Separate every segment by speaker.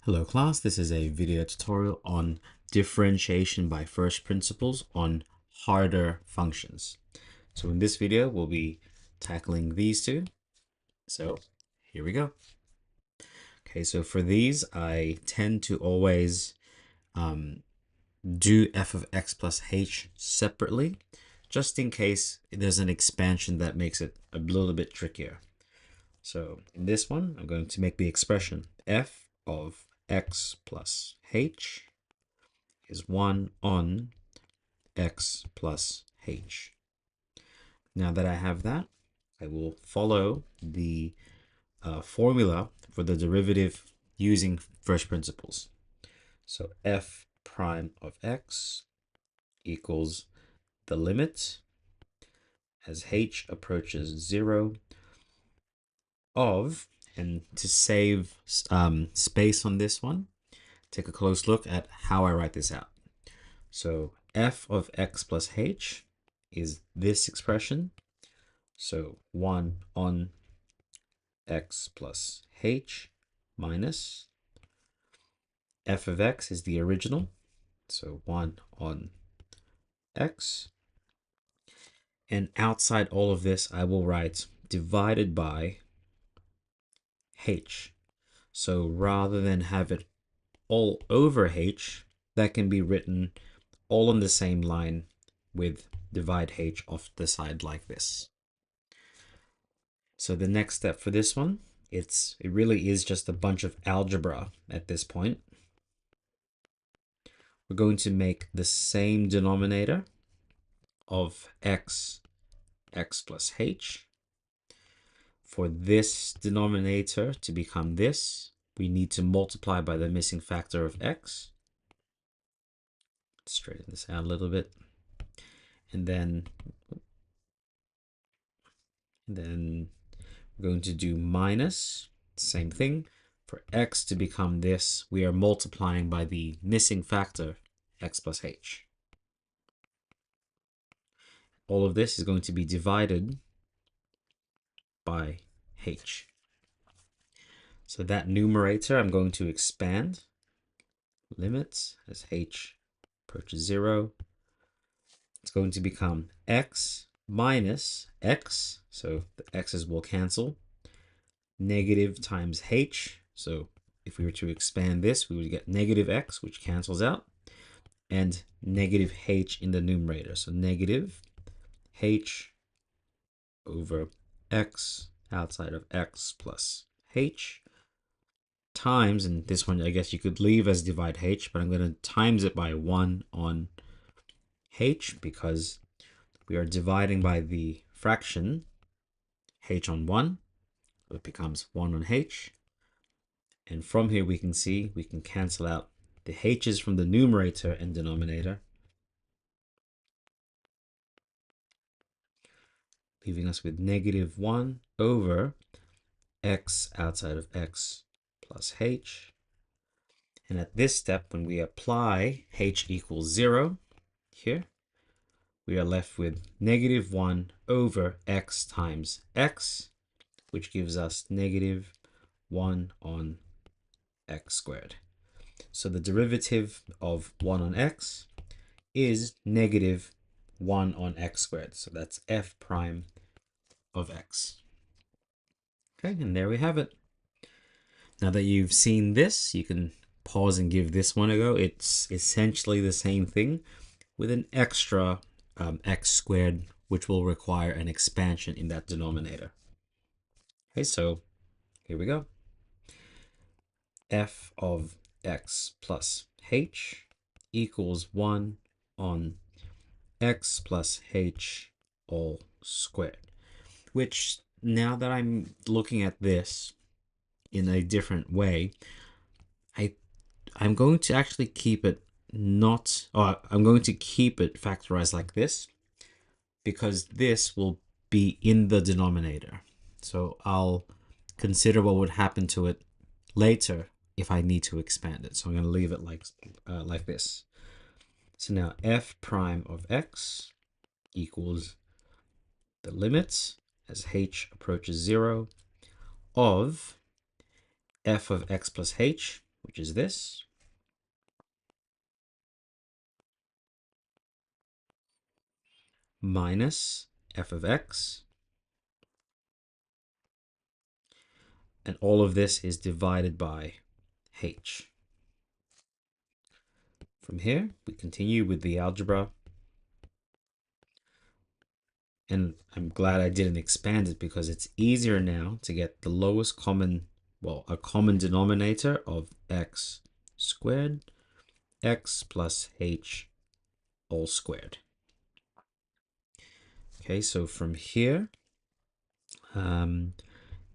Speaker 1: Hello class, this is a video tutorial on differentiation by first principles on harder functions. So in this video, we'll be tackling these two. So here we go. Okay, so for these, I tend to always do f of x plus h separately, just in case there's an expansion that makes it a little bit trickier. So in this one, I'm going to make the expression f of x plus h is 1 on x plus h. Now that I have that, I will follow the formula for the derivative using first principles. So f prime of x equals the limit as h approaches 0 of, and to save space on this one, take a close look at how I write this out. So f of x plus h is this expression. So 1 on x plus h minus f of x is the original. So 1 on x. And outside all of this, I will write divided by h. So rather than have it all over h, that can be written all on the same line with divide h off the side like this. So the next step for this one, it really is just a bunch of algebra at this point. We're going to make the same denominator of x plus h. For this denominator to become this, we need to multiply by the missing factor of x. Straighten this out a little bit. And then we're going to do minus, same thing. For x to become this, we are multiplying by the missing factor, x plus h. All of this is going to be divided by h. So that numerator, I'm going to expand. Limits as h approaches 0. It's going to become x minus x, so the x's will cancel, negative times h. So if we were to expand this, we would get negative x, which cancels out, and negative h in the numerator. So negative h over x outside of x plus h times, and this one I guess you could leave as divide h, but I'm going to times it by 1 on h because we are dividing by the fraction h on 1. So it becomes 1 on h. And from here we can see we can cancel out the h's from the numerator and denominator, leaving us with negative 1 over x outside of x plus h. And at this step, when we apply h equals 0 here, we are left with negative 1 over x times x, which gives us negative 1 on x squared. So the derivative of 1 on x is negative 1 on x squared. So that's f prime of x. Okay, and there we have it. Now that you've seen this, you can pause and give this one a go. It's essentially the same thing with an extra x squared, which will require an expansion in that denominator. Okay, so here we go. F of x plus h equals 1 on x plus h all squared, which now that I'm looking at this in a different way, I'm going to actually keep it I'm going to keep it factorized like this because this will be in the denominator. So I'll consider what would happen to it later if I need to expand it. So I'm going to leave it like this. So now f prime of x equals the limits as h approaches 0 of f of x plus h. which is this, minus f of x, and all of this is divided by h. From here, we continue with the algebra, and I'm glad I didn't expand it because it's easier now to get the lowest common, well, a common denominator of x squared, x plus h all squared. Okay, so from here,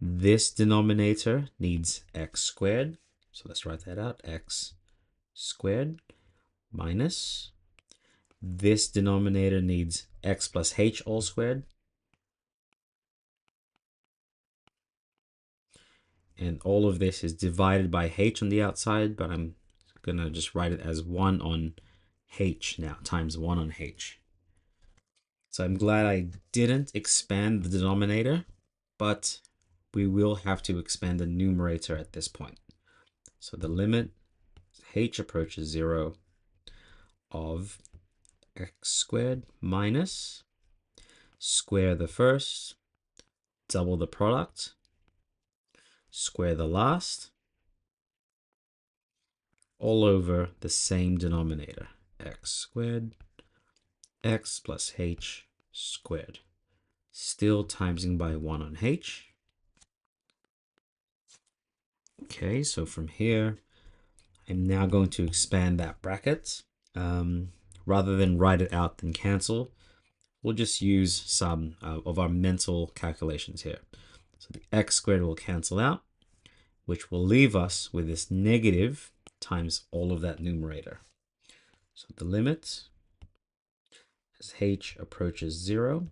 Speaker 1: this denominator needs x squared. So let's write that out, x squared minus this denominator needs x plus h all squared. And all of this is divided by h on the outside, but I'm going to just write it as 1 on h now, times 1 on h. So I'm glad I didn't expand the denominator, but we will have to expand the numerator at this point. So the limit h approaches 0 of x squared minus square the first, double the product, square the last, all over the same denominator, x squared, x plus h squared, still timesing by 1 on h. Okay, so from here, I'm now going to expand that bracket. Rather than write it out and cancel, we'll just use some of our mental calculations here. So the x squared will cancel out, which will leave us with this negative times all of that numerator. So the limit as h approaches 0.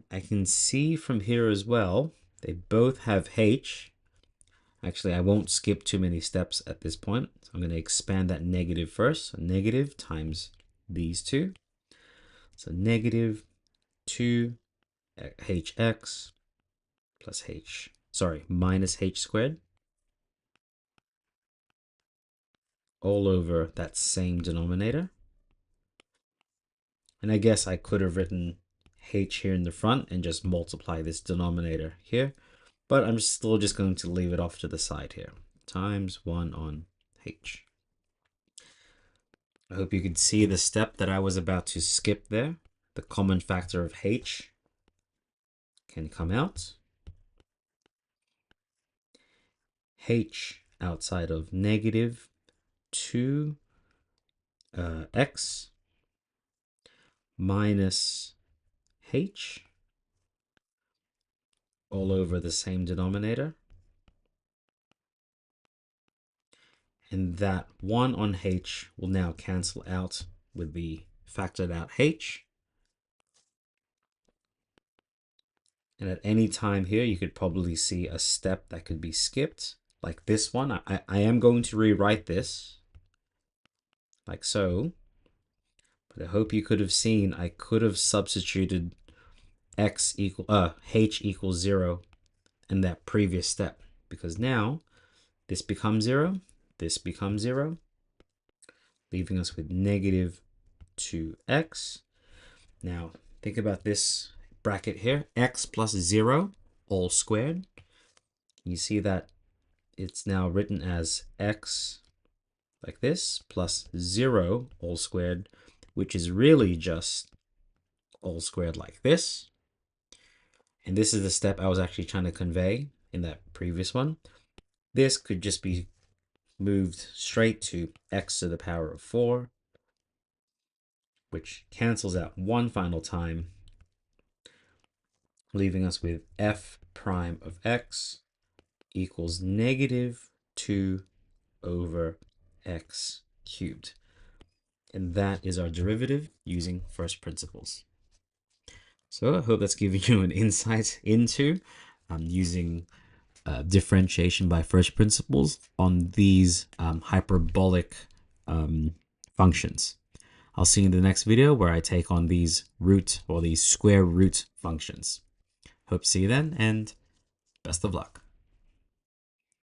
Speaker 1: I can see from here as well, they both have h. Actually, I won't skip too many steps at this point. So I'm going to expand that negative first. So negative times these two. So negative 2hx plus minus h squared all over that same denominator. And I guess I could have written h here in the front and just multiply this denominator here, but I'm still just going to leave it off to the side here, times 1 on h. I hope you could see the step that I was about to skip there. The common factor of h can come out. H outside of negative 2x minus h all over the same denominator. And that 1 on h will now cancel out with the factored out h. And at any time here, you could probably see a step that could be skipped, like this one. I am going to rewrite this, like so. But I hope you could have seen, I could have substituted h equals 0 in that previous step. Because now, this becomes 0, this becomes 0, leaving us with negative 2x. Now, think about this bracket here, x plus 0 all squared. You see that it's now written as x like this plus 0 all squared, which is really just all squared like this. And this is the step I was actually trying to convey in that previous one. This could just be moved straight to x to the power of 4, which cancels out one final time, leaving us with f prime of x equals negative 2 over x cubed. And that is our derivative using first principles. So I hope that's giving you an insight into using differentiation by first principles on these hyperbolic functions. I'll see you in the next video where I take on these root or these square root functions. Hope to see you then, and best of luck.